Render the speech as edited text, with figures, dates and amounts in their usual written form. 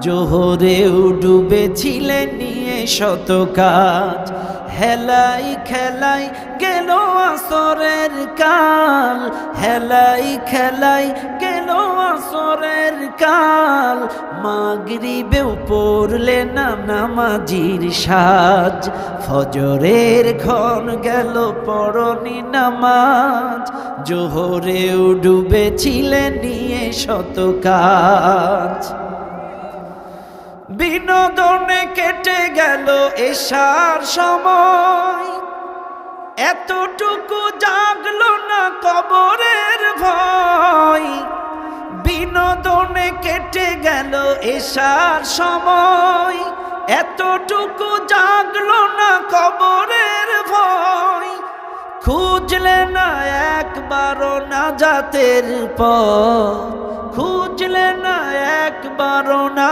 জোহরেও ডুবেছিলেন নিয়ে শত কাজ, হেলাই খেলাই গেল আসরের কাল, হেলাই খেলাই গেল আসরের কাল। মাগরিবেও পড়লে না নামাজির সাজ, ফজরের ক্ষণ গেল পড়নি নামাজ। জোহরেও ডুবেছিলেন নিয়ে শত কাজ, বিনোদনে কেটে গেল এশার সময়, এতটুকু জাগলো না কবরের ভয়। বিনোদনে কেটে গেল এশার সময়, এতটুকু জাগলো না কবরের ভয়। খুঁজলে না একবারও নাজাতের পথ, খুঁজলে না একবারও না